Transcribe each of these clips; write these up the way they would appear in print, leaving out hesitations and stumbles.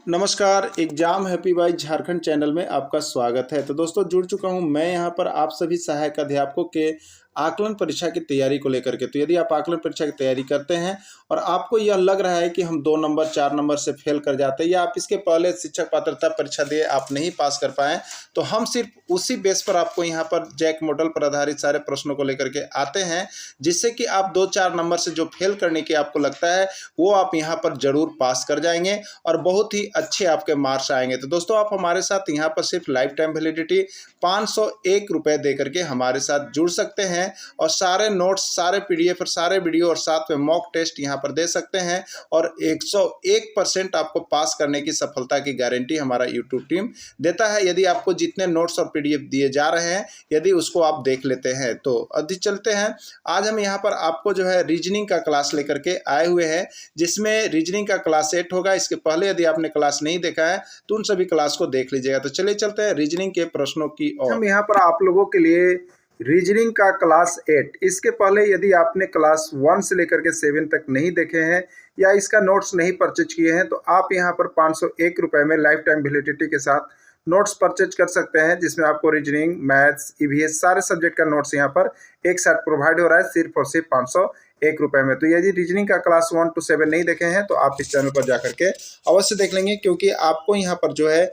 नमस्कार। Exam happy by Jharkhand channel में आपका स्वागत है। तो दोस्तों जुड़ चुका हूं मैं यहां पर आप सभी सहायक अध्यापकों के आकलन परीक्षा की तैयारी को लेकर के। तो यदि आप आकलन परीक्षा की तैयारी करते हैं और आपको यह लग रहा है कि हम 2 नंबर 4 नंबर से फेल कर जाते हैं या आप इसके पहले शिक्षक पात्रता परीक्षा दिए आप नहीं पास कर पाए, तो हम सिर्फ उसी बेस पर आपको यहाँ पर जैक मॉडल पर आधारित सारे प्रश्नों को लेकर के आते हैं, जिससे कि आप 2-4 नंबर से जो फेल करने की आपको लगता है वो आप यहाँ पर जरूर पास कर जाएंगे और बहुत ही अच्छे आपके मार्क्स आएंगे। तो दोस्तों आप हमारे साथ यहाँ पर सिर्फ लाइफ टाइम वैलिडिटी 501 रुपये दे करके हमारे साथ जुड़ सकते हैं और सारे नोट्स, सारे पीडीएफ और सारे वीडियो और साथ में मॉक टेस्ट यहाँ पर दे सकते हैं और 101% आपको पास करने की सफलता की गारंटी हमारा यूट्यूब टीम देता है, यदि आपको जितने नोट्स और पीडीएफ दिए जा रहे हैं यदि उसको आप देख लेते हैं। तो अभी चलते हैं। आज हम यहाँ पर आपको जो है रीजनिंग का क्लास लेकर के आए हुए हैं, जिसमें रीजनिंग का क्लास 8 होगा। इसके पहले यदि आपने क्लास नहीं देखा है तो उन सभी क्लास को देख लीजिएगा। तो चलिए चलते हैं रीजनिंग के प्रश्नों की ओर। हम यहाँ पर आप लोगों के लिए रीजनिंग का क्लास 8, इसके पहले यदि आपने क्लास 1 से लेकर के 7 तक नहीं देखे हैं या इसका नोट्स नहीं परचेज किए हैं तो आप यहाँ पर 501 रुपये में लाइफ टाइम वैलिडिटी के साथ नोट्स परचेज कर सकते हैं, जिसमें आपको रीजनिंग, मैथ्स, ईवीएस सारे सब्जेक्ट का नोट्स यहाँ पर एक साथ प्रोवाइड हो रहा है सिर्फ और सिर्फ 501 रुपये में। तो यदि रीजनिंग का क्लास 1 to 7 नहीं देखे हैं तो आप इस चैनल पर जाकर के अवश्य देख लेंगे, क्योंकि आपको यहाँ पर जो है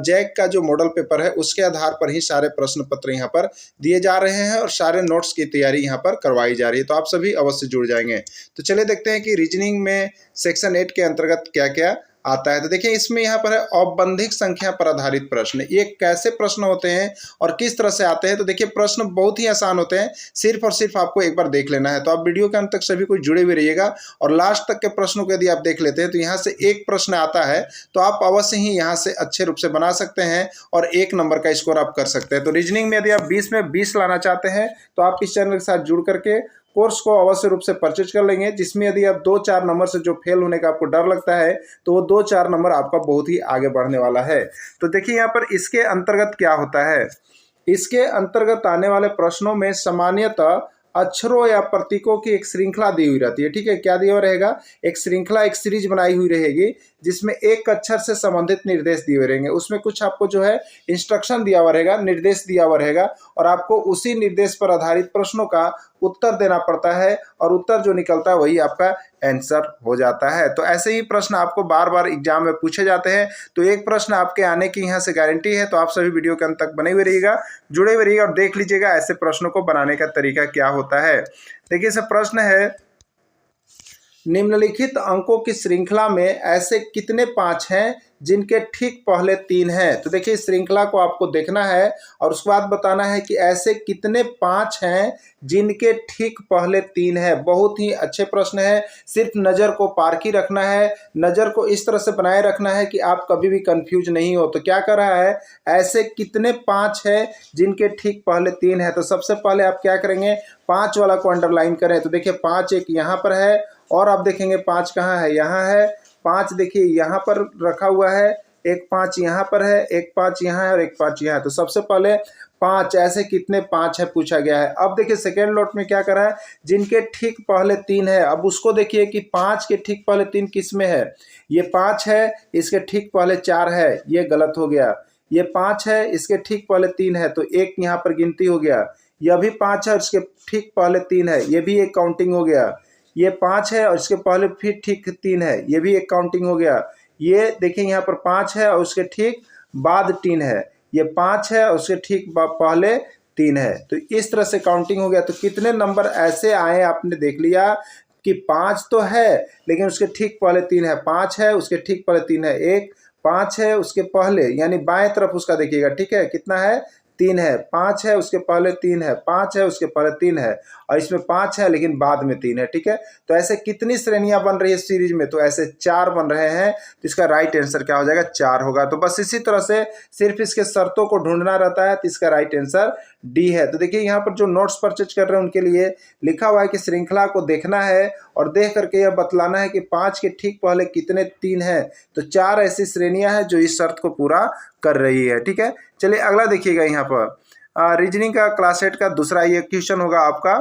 जैक का जो मॉडल पेपर है उसके आधार पर ही सारे प्रश्न पत्र यहाँ पर दिए जा रहे हैं और सारे नोट्स की तैयारी यहाँ पर करवाई जा रही है। तो आप सभी अवश्य जुड़ जाएंगे। तो चलिए देखते हैं कि रीजनिंग में सेक्शन 8 के अंतर्गत क्या क्या आता है। तो देखिए इसमें यहाँ पर है औपबंधिक संख्या पर आधारित प्रश्न। ये कैसे प्रश्न होते हैं और किस तरह से आते हैं। तो देखिए प्रश्न बहुत ही आसान होते हैं, सिर्फ और सिर्फ आपको एक बार देख लेना है। तो आप वीडियो के अंत तक सभी कुछ जुड़े हुए रहिएगा और लास्ट तक के प्रश्नों को यदि आप देख लेते हैं तो यहाँ से एक प्रश्न आता है तो आप अवश्य ही यहाँ से अच्छे रूप से बना सकते हैं और 1 नंबर का स्कोर आप कर सकते हैं। तो रीजनिंग में यदि आप 20 में 20 लाना चाहते हैं तो आप इस चैनल के साथ जुड़ करके कोर्स को अवश्य रूप से परचेज कर लेंगे, जिसमें यदि आप 2-4 नंबर से जो फेल होने का आपको डर लगता है तो वो 2-4 नंबर आपका बहुत ही आगे बढ़ने वाला है। तो देखिए यहाँ पर इसके अंतर्गत क्या होता है। इसके अंतर्गत आने वाले प्रश्नों में सामान्यतः अक्षरों या प्रतीकों की एक श्रृंखला दी हुई रहती है। ठीक है, क्या दिया हुआ रहेगा, एक श्रृंखला, एक सीरीज बनाई हुई रहेगी जिसमें एक अक्षर से संबंधित निर्देश दिए हुए रहेंगे। उसमें कुछ आपको जो है इंस्ट्रक्शन दिया हुआ रहेगा, निर्देश दिया हुआ रहेगा और आपको उसी निर्देश पर आधारित प्रश्नों का उत्तर देना पड़ता है और उत्तर जो निकलता है वही आपका आंसर हो जाता है। तो ऐसे ही प्रश्न आपको बार बार एग्जाम में पूछे जाते हैं। तो एक प्रश्न आपके आने की यहाँ से गारंटी है। तो आप सभी वीडियो के अंत तक बने हुए रहिएगा, जुड़े हुए रहिएगा और देख लीजिएगा ऐसे प्रश्नों को बनाने का तरीका क्या होता है। देखिए इसे प्रश्न है, निम्नलिखित अंकों की श्रृंखला में ऐसे कितने 5 हैं जिनके ठीक पहले 3 हैं। तो देखिए इस श्रृंखला को आपको देखना है और उसके बाद बताना है कि ऐसे कितने 5 हैं जिनके ठीक पहले 3 हैं। बहुत ही अच्छे प्रश्न है, सिर्फ नज़र को पार्क ही रखना है, नज़र को इस तरह से बनाए रखना है कि आप कभी भी कंफ्यूज नहीं हो। तो क्या कर रहा है, ऐसे कितने 5 हैं जिनके ठीक पहले 3 हैं। तो सबसे पहले आप क्या करेंगे, 5 वाला को अंडरलाइन करें। तो देखिए 5 एक यहाँ पर है और आप देखेंगे 5 कहाँ है, यहाँ है। 5 देखिए यहाँ पर रखा हुआ है, एक 5 यहाँ पर है, एक 5 यहाँ है और एक 5 यहाँ है। तो सबसे पहले 5 ऐसे कितने 5 है पूछा गया है। अब देखिए सेकेंड लॉट में क्या करा है, जिनके ठीक पहले 3 है। अब उसको देखिए कि 5 के ठीक पहले 3 किस में है। ये 5 है, इसके ठीक पहले 4 है, ये गलत हो गया। ये 5 है, इसके ठीक पहले 3 है तो एक यहाँ पर गिनती हो गया। यह भी 5 है, इसके ठीक पहले 3 है, ये भी एक काउंटिंग हो गया। ये 5 है और इसके पहले फिर ठीक 3 है, ये भी एक काउंटिंग हो गया। ये देखिए यहाँ पर 5 है और उसके ठीक बाद 3 है, ये 5 है और उसके ठीक पहले 3 है। तो इस तरह से काउंटिंग हो गया। तो कितने नंबर ऐसे आए आपने देख लिया कि 5 तो है लेकिन उसके ठीक पहले 3 है। 5 है, उसके ठीक पहले 3 है, एक 5 है उसके पहले यानी बाएं तरफ उसका देखिएगा, ठीक है, कितना है, 3 है। 5 है उसके पहले 3 है, 5 है उसके पहले 3 है और इसमें 5 है लेकिन बाद में 3 है। ठीक है, तो ऐसे कितनी श्रेणियां बन रही है सीरीज में, तो ऐसे 4 बन रहे हैं। तो इसका राइट आंसर क्या हो जाएगा, 4 होगा। तो बस इसी तरह से सिर्फ इसके शर्तों को ढूंढना रहता है। तो इसका राइट आंसर डी है। तो देखिए यहाँ पर जो नोट्स परचेज कर रहे हैं उनके लिए लिखा हुआ है कि श्रृंखला को देखना है और देख करके यह बतलाना है कि 5 के ठीक पहले कितने 3 हैं। तो 4 ऐसी श्रेणियां हैं जो इस शर्त को पूरा कर रही है। ठीक है, चलिए अगला देखिएगा। यहाँ पर रीजनिंग का क्लास 8 का दूसरा ये क्वेश्चन होगा आपका,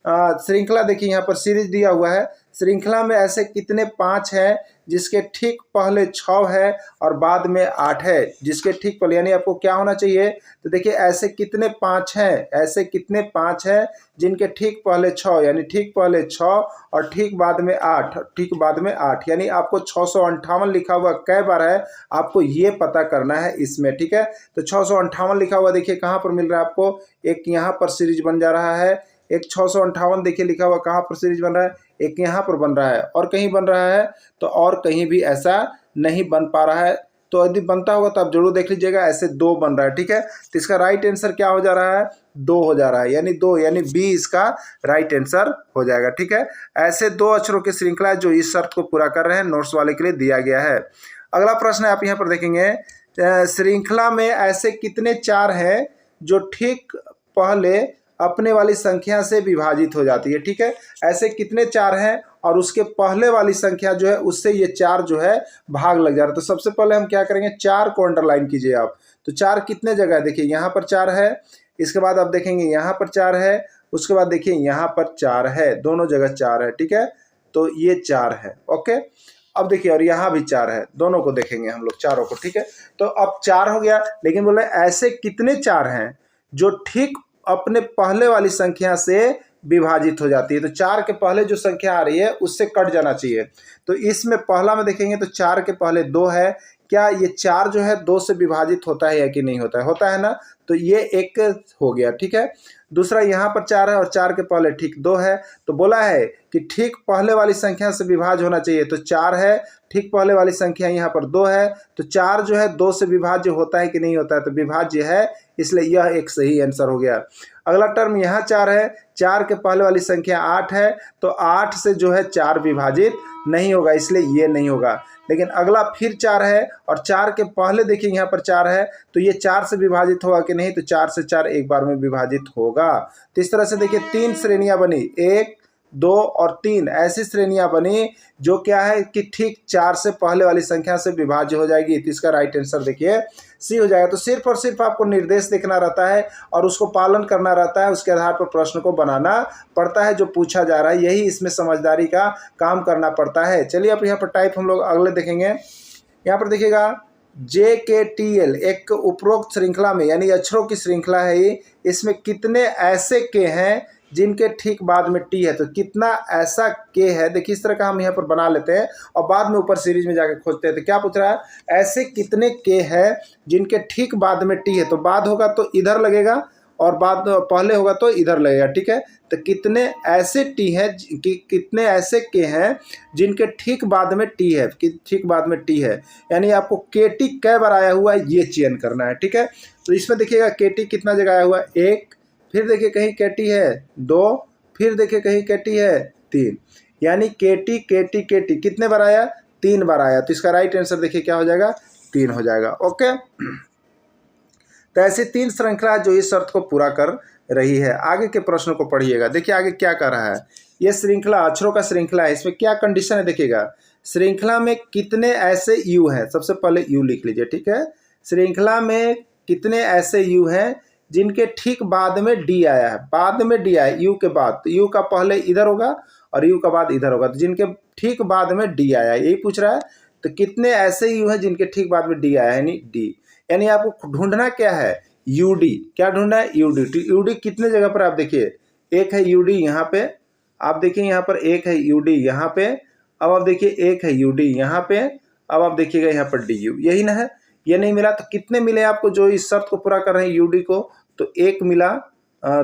श्रृंखला देखिए यहाँ पर सीरीज दिया हुआ है। श्रृंखला में ऐसे कितने 5 हैं जिसके ठीक पहले 6 है और बाद में 8 है, जिसके ठीक पहले, यानी आपको क्या होना चाहिए, तो देखिए ऐसे कितने 5 हैं, ऐसे कितने 5 हैं जिनके ठीक पहले 6, यानी ठीक पहले 6 और ठीक बाद में 8, ठीक बाद में 8, यानी आपको 658 लिखा हुआ कै बार है आपको ये पता करना है इसमें। ठीक है, तो 658 लिखा हुआ देखिए कहाँ पर मिल रहा है आपको, एक यहाँ पर सीरीज बन जा रहा है, एक 658 देखिए लिखा हुआ कहाँ पर सीरीज बन रहा है, एक यहाँ पर बन रहा है और कहीं बन रहा है, तो और कहीं भी ऐसा नहीं बन पा रहा है। तो यदि बनता होगा तो आप जरूर देख लीजिएगा, ऐसे 2 बन रहा है। ठीक है, तो इसका राइट आंसर क्या हो जा रहा है, 2 हो जा रहा है, यानी 2, यानी बी इसका राइट आंसर हो जाएगा। ठीक है, ऐसे 2 अक्षरों की श्रृंखला है जो इस शर्त को पूरा कर रहे हैं, नोट्स वाले के लिए दिया गया है। अगला प्रश्न है, आप यहाँ पर देखेंगे, श्रृंखला में ऐसे कितने 4 हैं जो ठीक पहले अपने वाली संख्या से विभाजित हो जाती है। ठीक है, ऐसे कितने 4 हैं और उसके पहले वाली संख्या जो है उससे ये 4 जो है भाग लग जा रहा है। तो सबसे पहले हम क्या करेंगे, 4 को अंडरलाइन कीजिए आप। तो 4 कितने जगह है, देखिए यहाँ पर 4 है, इसके बाद आप देखेंगे यहाँ पर 4 है, उसके बाद देखिए यहाँ पर 4 है, दोनों जगह 4 है। ठीक है, तो ये 4 है। ओके, अब देखिए और यहाँ भी 4 है, दोनों को देखेंगे हम लोग चारों को। ठीक है, तो अब 4 हो गया, लेकिन बोले ऐसे कितने 4 हैं जो ठीक अपने पहले वाली संख्या से विभाजित हो जाती है। तो 4 के पहले जो संख्या आ रही है उससे कट जाना चाहिए। तो इसमें पहला में देखेंगे तो 4 के पहले 2 है, क्या ये 4 जो है 2 से विभाजित होता है या कि नहीं होता है, होता है ना, तो ये 1 हो गया। ठीक है, दूसरा यहाँ पर 4 है और 4 के पहले ठीक 2 है, तो बोला है कि ठीक पहले वाली संख्या से विभाज्य होना चाहिए, तो 4 है, ठीक पहले वाली संख्या यहाँ पर 2 है, तो 4 जो है 2 से विभाज्य होता है कि नहीं होता है, तो विभाज्य है, इसलिए यह एक सही आंसर हो गया। अगला टर्म यहाँ 4 है, 4 के पहले वाली संख्या 8 है, तो 8 से जो है 4 विभाजित नहीं होगा, इसलिए ये नहीं होगा। लेकिन अगला फिर 4 है और 4 के पहले देखिए यहाँ पर 4 है, तो ये 4 से विभाजित होगा कि नहीं, तो 4 से 4 एक बार में विभाजित होगा। तो इस तरह से देखिए 3 श्रेणियां बनी, 1, 2 और 3 ऐसी श्रेणियां बनी जो क्या है कि ठीक 4 से पहले वाली संख्या से विभाज्य हो जाएगी। तो इसका राइट आंसर देखिए सी हो जाएगा। तो सिर्फ और सिर्फ आपको निर्देश देखना रहता है और उसको पालन करना रहता है, उसके आधार पर प्रश्न को बनाना पड़ता है जो पूछा जा रहा है, यही इसमें समझदारी का काम करना पड़ता है। चलिए अब यहाँ पर टाइप हम लोग अगले देखेंगे। यहाँ पर देखिएगा JKTL एक उपरोक्त श्रृंखला में, यानी अक्षरों की श्रृंखला है ये, इसमें कितने ऐसे के हैं जिनके ठीक बाद में टी है। तो कितना ऐसा के है, देखिए इस तरह का हम यहाँ पर बना लेते हैं और बाद में ऊपर सीरीज में जाकर खोजते हैं। तो क्या पूछ रहा है, ऐसे कितने के हैं जिनके ठीक बाद में टी है, तो बाद होगा तो इधर लगेगा और बाद पहले होगा तो इधर लगेगा। ठीक है, तो कितने ऐसे टी हैं, कितने ऐसे के हैं जिनके ठीक बाद में टी है, ठीक बाद में टी है, यानी आपको के टी कै बार आया हुआ है ये चयन करना है। ठीक है, तो इसमें देखिएगा के टी कितना जगह आया हुआ है, 1, फिर देखिए कहीं के टी है 2, फिर देखिए कहीं के टी है 3, यानी के टी कितने बार आया, 3 बार आया। तो इसका राइट आंसर देखिए क्या हो जाएगा, 3 हो जाएगा। ओके, तो ऐसी 3 श्रृंखला जो इस शर्त को पूरा कर रही है। आगे के प्रश्नों को पढ़िएगा, देखिए आगे क्या कर रहा है। ये श्रृंखला अक्षरों का श्रृंखला है, इसमें क्या कंडीशन है देखिएगा, श्रृंखला में कितने ऐसे यू हैं, सबसे पहले यू लिख लीजिए। ठीक है, श्रृंखला में कितने ऐसे यू हैं जिनके ठीक बाद में डी आया है, बाद में डी आया यू के बाद, तो यू का पहले इधर होगा और यू का बाद इधर होगा, तो जिनके ठीक बाद में डी आया यही पूछ रहा है। तो कितने ऐसे यू हैं जिनके ठीक बाद में डी आया, यानी डी, यानी आपको ढूंढना क्या है, यूडी, क्या ढूंढना है, यूडी। तो यूडी कितने जगह पर आप देखिए, एक है यूडी यहाँ पे, आप देखिए यहाँ पर एक है यूडी यहाँ पे, अब आप देखिए एक है यूडी यहाँ पे, अब आप देखिएगा यहाँ पर डी यू, यही ना है, ये नहीं मिला तो कितने मिले आपको जो इस शर्त को पूरा कर रहे हैं यूडी को, तो 1 मिला,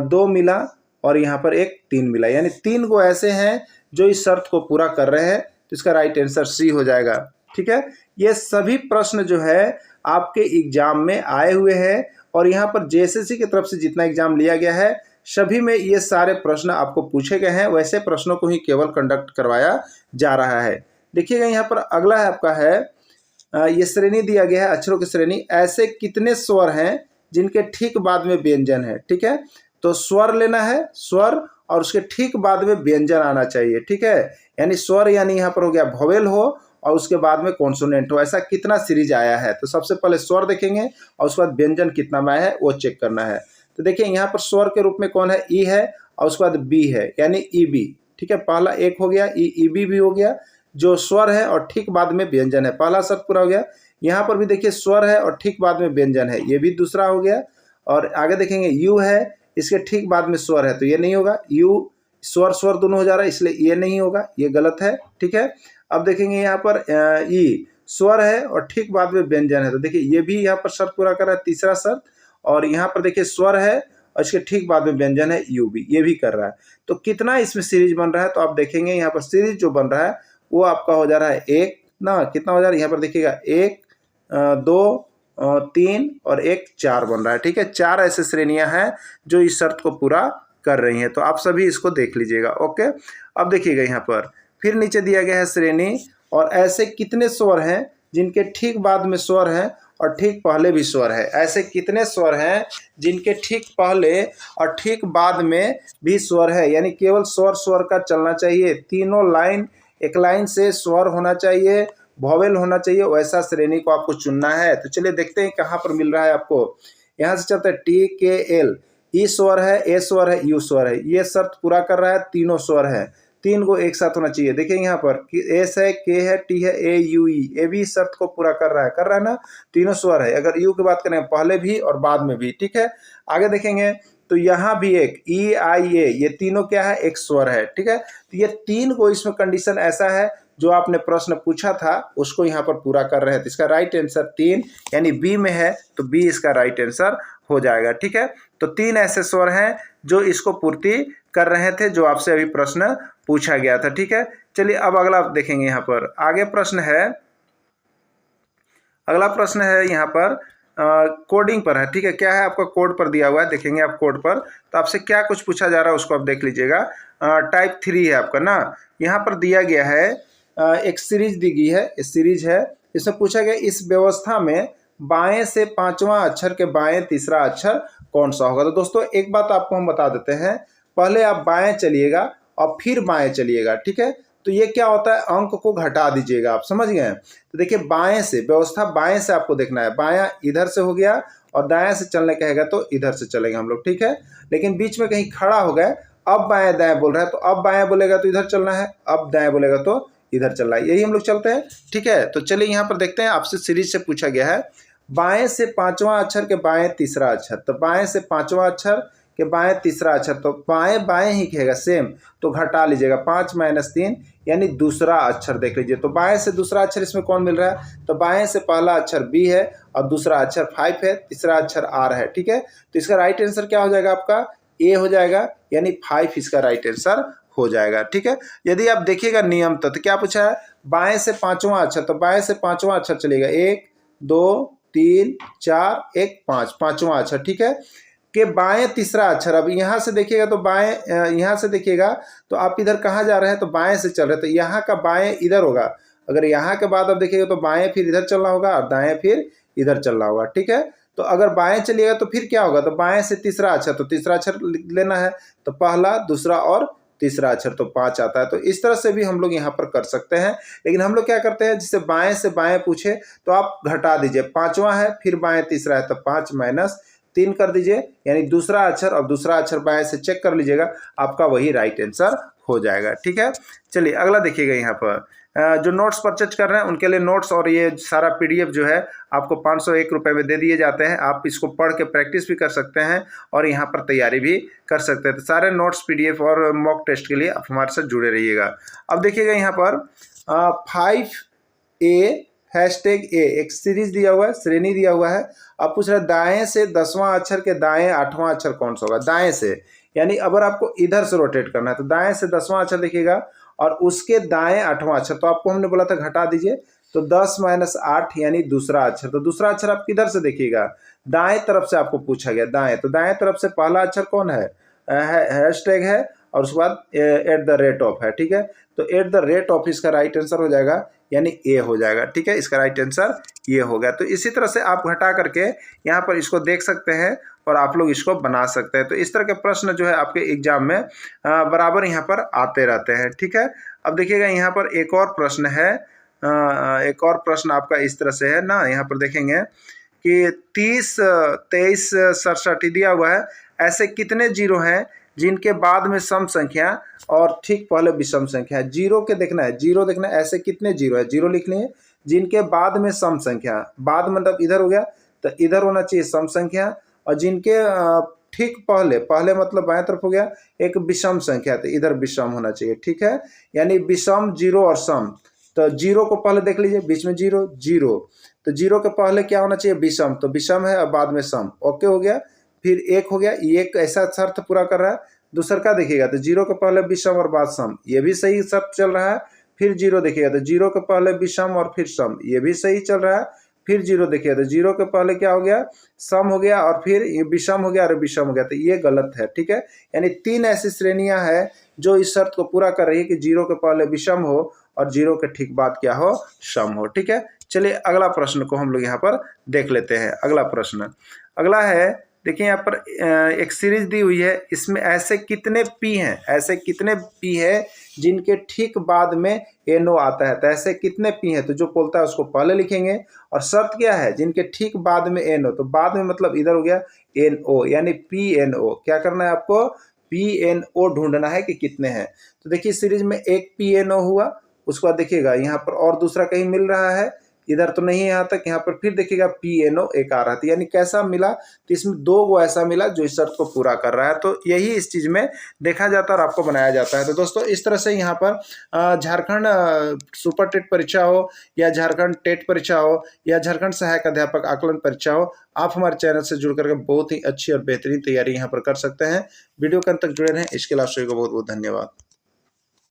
2 मिला और यहाँ पर 3 मिला, यानी 3 को ऐसे हैं जो इस शर्त को पूरा कर रहे हैं। तो इसका राइट आंसर सी हो जाएगा। ठीक है, ये सभी प्रश्न जो है आपके एग्जाम में आए हुए हैं और यहाँ पर JSSC की तरफ से जितना एग्जाम लिया गया है सभी में ये सारे प्रश्न आपको पूछे गए हैं, वैसे प्रश्नों को ही केवल कंडक्ट करवाया जा रहा है। देखिएगा यहाँ पर अगला है आपका है, ये श्रेणी दिया गया है अक्षरों की श्रेणी, ऐसे कितने स्वर हैं जिनके ठीक बाद में व्यंजन है। ठीक है, तो स्वर लेना है, स्वर और उसके ठीक बाद में व्यंजन आना चाहिए। ठीक है, यानी स्वर यानी यहाँ पर हो गया वोवेल हो और उसके बाद में कॉन्सोनेंट हो, ऐसा कितना सीरीज आया है। तो सबसे पहले स्वर देखेंगे और उसके बाद व्यंजन कितना में आया है वो चेक करना है। तो देखिए यहाँ पर स्वर के रूप में कौन है, ई है और उसके बाद बी है यानी ई बी। ठीक है, पहला एक हो गया, ई बी भी हो गया जो स्वर है और ठीक बाद में व्यंजन है, पहला शर्त पूरा हो गया। यहाँ पर भी देखिए स्वर है और ठीक बाद में व्यंजन है, ये भी दूसरा हो गया। और आगे देखेंगे यू है, इसके ठीक बाद में स्वर है तो ये नहीं होगा, यू स्वर स्वर दोनों हो जा रहा है इसलिए ये नहीं होगा, ये गलत है। ठीक है, अब देखेंगे यहाँ पर ई स्वर है और ठीक बाद में व्यंजन है तो देखिए ये भी यहाँ पर शर्त पूरा कर रहा है, तीसरा शर्त। और यहाँ पर देखिए स्वर है और इसके ठीक बाद में व्यंजन है यू भी, ये भी कर रहा है। तो कितना इसमें सीरीज बन रहा है तो आप देखेंगे यहाँ पर सीरीज जो बन रहा है वो आपका हो जा रहा है एक ना, कितना हो जा रहा है यहाँ पर देखिएगा, एक 2 3 और एक 4 बन रहा है। ठीक है, 4 ऐसे श्रेणियां हैं जो इस शर्त को पूरा कर रही हैं, तो आप सभी इसको देख लीजिएगा। ओके, अब देखिएगा यहाँ पर फिर नीचे दिया गया है श्रेणी, और ऐसे कितने स्वर हैं जिनके ठीक बाद में स्वर है और ठीक पहले भी स्वर है। ऐसे कितने स्वर हैं जिनके ठीक पहले और ठीक बाद में भी स्वर है, यानी केवल स्वर स्वर का चलना चाहिए, तीनों लाइन एक लाइन से स्वर होना चाहिए, वॉवेल होना चाहिए, वैसा श्रेणी को आपको चुनना है। तो चलिए देखते हैं कहाँ पर मिल रहा है आपको। यहाँ से चलते हैं टी के एल, ई स्वर है, ए स्वर है, यू स्वर है, ये शर्त पूरा कर रहा है, तीनों स्वर है, तीन को एक साथ होना चाहिए। देखिए यहाँ पर एस है, के है, टी है, ए यू ई, ये भी शर्त को पूरा कर रहा है ना, तीनों स्वर है। अगर यू की बात करें पहले भी और बाद में भी। ठीक है, आगे देखेंगे तो यहाँ भी एक ई आई ए, ये तीनों क्या है, एक स्वर है। ठीक है, तो ये तीन को इसमें कंडीशन ऐसा है जो आपने प्रश्न पूछा था उसको यहाँ पर पूरा कर रहे हैं, तो इसका राइट आंसर 3 यानी बी में है, तो बी इसका राइट आंसर हो जाएगा। ठीक है, तो 3 ऐसे स्वर हैं जो इसको पूर्ति कर रहे थे जो आपसे अभी प्रश्न पूछा गया था। ठीक है, चलिए अब अगला देखेंगे। यहाँ पर आगे प्रश्न है, अगला प्रश्न है यहाँ पर कोडिंग पर है। ठीक है, क्या है आपका कोड पर दिया हुआ है, देखेंगे आप कोड पर, तो आपसे क्या कुछ पूछा जा रहा है उसको आप देख लीजिएगा। टाइप 3 है आपका ना, यहाँ पर दिया गया है एक सीरीज दी गई है, इस सीरीज है, इसमें पूछा गया इस व्यवस्था में बाएं से 5वां अक्षर के बाएं तीसरा अक्षर कौन सा होगा। तो दोस्तों एक बात आपको हम बता देते हैं, पहले आप बाएं चलिएगा और फिर बाएं चलिएगा। ठीक है, तो ये क्या होता है, अंक को घटा दीजिएगा, आप समझ गए। तो देखिए बाएं से, व्यवस्था बाएं से आपको देखना है, बायां इधर से हो गया और दाएं से चलने कहेगा तो इधर से चलेंगे हम लोग। ठीक है, लेकिन बीच में कहीं खड़ा हो गए, अब बाएं दाएं बोल रहा है तो अब बाएं बोलेगा तो इधर चलना है, अब दाएं बोलेगा तो इधर चल रहा है, यही हम लोग चलते हैं। ठीक है, तो चलिए यहाँ पर देखते हैं, आपसे सीरीज से पूछा गया है बाएं से 5वां अक्षर के बाएं तीसरा अक्षर, तो बाएं से 5वां अक्षर के बाएं तीसरा अक्षर, तो बाएं बाएं ही कहेगा सेम, तो घटा लीजिएगा 5 - 3 यानी दूसरा अक्षर देख लीजिए। तो बाएं से दूसरा अक्षर इसमें कौन मिल रहा है, तो बाएं से पहला अक्षर बी है और दूसरा अक्षर 5 है, तीसरा अक्षर आर है। ठीक है, तो इसका राइट आंसर क्या हो जाएगा, आपका ए हो जाएगा, यानी 5 इसका राइट आंसर हो जाएगा। ठीक है, यदि आप देखिएगा नियम तो क्या पूछा है, बाएं से 5वां अक्षर, तो बाएं से 5वां अक्षर चलेगा 1 2 3 4 1 5, 5वां अक्षर। ठीक है, के बाएं तीसरा अक्षर, अब यहाँ से देखिएगा तो बाएं, यहाँ से देखिएगा तो आप इधर कहाँ जा रहे हैं, तो बाएं से चल रहे हैं, तो यहाँ का बाएं इधर होगा, अगर यहाँ के बाद अब देखिएगा तो बाएं फिर इधर चलना होगा और दाएं फिर इधर चलना होगा। ठीक है, तो अगर बाएं चलिएगा तो फिर क्या होगा, तो बाएं से तीसरा अक्षर, तो तीसरा अक्षर लेना है, तो पहला दूसरा और तीसरा अक्षर, तो 5 आता है। तो इस तरह से भी हम लोग यहाँ पर कर सकते हैं, लेकिन हम लोग क्या करते हैं, जिससे बाएं से बाएं पूछे तो आप घटा दीजिए, 5वां है फिर बाएं तीसरा है, तो 5 - 3 कर दीजिए, यानी दूसरा अक्षर और दूसरा अक्षर बाएं से चेक कर लीजिएगा, आपका वही राइट आंसर हो जाएगा। ठीक है, चलिए अगला देखिएगा। यहाँ पर जो नोट्स परचेज कर रहे हैं उनके लिए नोट्स और ये सारा PDF जो है आपको 501 रुपये में दे दिए जाते हैं, आप इसको पढ़ के प्रैक्टिस भी कर सकते हैं और यहाँ पर तैयारी भी कर सकते हैं। तो सारे नोट्स PDF और मॉक टेस्ट के लिए आप हमारे साथ जुड़े रहिएगा। अब देखिएगा यहाँ पर 5A #A एक सीरीज दिया हुआ है, श्रेणी दिया हुआ है। अब पूछ रहा है दाएं से 10वां अक्षर के दाएं 8वां अक्षर कौन सा होगा, दाएं से, यानी अगर आपको इधर से रोटेट करना है तो दाएं से 10वां अक्षर देखिएगा और उसके दाएं 8वां अक्षर, तो आपको हमने बोला था घटा दीजिए, तो 10 - 8 यानी दूसरा अक्षर, तो दूसरा अक्षर आप किधर से देखिएगा, दाएं तरफ से आपको पूछा गया, दाएं, तो दाएं तरफ से पहला अक्षर कौन है, हैशटैग है और उसके बाद @ है। ठीक है, तो @ इसका राइट आंसर हो जाएगा, यानी ए हो जाएगा। ठीक है, इसका राइट आंसर ये हो गया। तो इसी तरह से आप घटा करके यहाँ पर इसको देख सकते हैं और आप लोग इसको बना सकते हैं। तो इस तरह के प्रश्न जो है आपके एग्जाम में बराबर यहाँ पर आते रहते हैं। ठीक है, अब देखिएगा यहाँ पर एक और प्रश्न है, एक और प्रश्न आपका इस तरह से है ना, यहाँ पर देखेंगे कि 30 23 67 दिया हुआ है, ऐसे कितने जीरो हैं जिनके बाद में सम संख्या और ठीक पहले विषम संख्या है। जीरो के देखना है, जीरो देखना है, ऐसे कितने जीरो है, जीरो लिख लिए। जिनके बाद में सम संख्या, बाद मतलब इधर हो गया तो इधर होना चाहिए सम संख्या, और जिनके ठीक पहले, पहले मतलब बाएं तरफ हो गया एक विषम संख्या, तो इधर विषम होना चाहिए। ठीक है, यानी विषम, जीरो और सम। तो जीरो को पहले देख लीजिए, बीच में जीरो, जीरो, तो जीरो के पहले क्या होना चाहिए, विषम, तो विषम है और बाद में सम। ओके हो गया। फिर एक हो गया, ये एक ऐसा शर्त पूरा कर रहा है। दूसरा का देखिएगा तो जीरो के पहले विषम और बाद सम, ये भी सही शर्त चल रहा है। फिर जीरो देखिएगा तो जीरो के पहले विषम और फिर सम, ये भी सही चल रहा है। फिर जीरो देखिए तो जीरो के पहले क्या हो गया, सम हो गया, और फिर ये विषम हो गया और विषम हो गया, तो ये गलत है। ठीक है, यानी तीन ऐसी श्रेणियां हैं जो इस शर्त को पूरा कर रही है कि जीरो के पहले विषम हो और जीरो के ठीक बाद क्या हो, सम हो। ठीक है, चलिए अगला प्रश्न को हम लोग यहाँ पर देख लेते हैं। अगला प्रश्न अगला है, देखिए यहाँ पर एक सीरीज दी हुई है, इसमें ऐसे कितने पी हैं, ऐसे कितने पी है जिनके ठीक बाद में एनओ आता है। तो ऐसे कितने पी हैं, तो जो बोलता है उसको पहले लिखेंगे, और शर्त क्या है, जिनके ठीक बाद में एनओ, तो बाद में मतलब इधर हो गया एनओ, यानी पी एन ओ। क्या करना है आपको, पी एन ओ ढूंढना है कि कितने हैं। तो देखिए सीरीज में एक पी एन ओ हुआ, उसके बाद देखिएगा यहाँ पर और दूसरा कहीं मिल रहा है, इधर तो नहीं है यहाँ तक, यहाँ पर फिर देखिएगा पी एन ओ एक आ रहा था, यानी कैसा मिला, तो इसमें दो गो ऐसा मिला जो इस शर्त को पूरा कर रहा है। तो यही इस चीज में देखा जाता है और आपको बनाया जाता है। तो दोस्तों इस तरह से यहाँ पर झारखंड सुपर टेट परीक्षा हो, या झारखंड टेट परीक्षा हो, या झारखंड सहायक अध्यापक आकलन परीक्षा हो, आप हमारे चैनल से जुड़ करके बहुत ही अच्छी और बेहतरीन तैयारी यहाँ पर कर सकते हैं। वीडियो के अंत तक जुड़े रहें, इसके लिए आप सभी को बहुत बहुत धन्यवाद।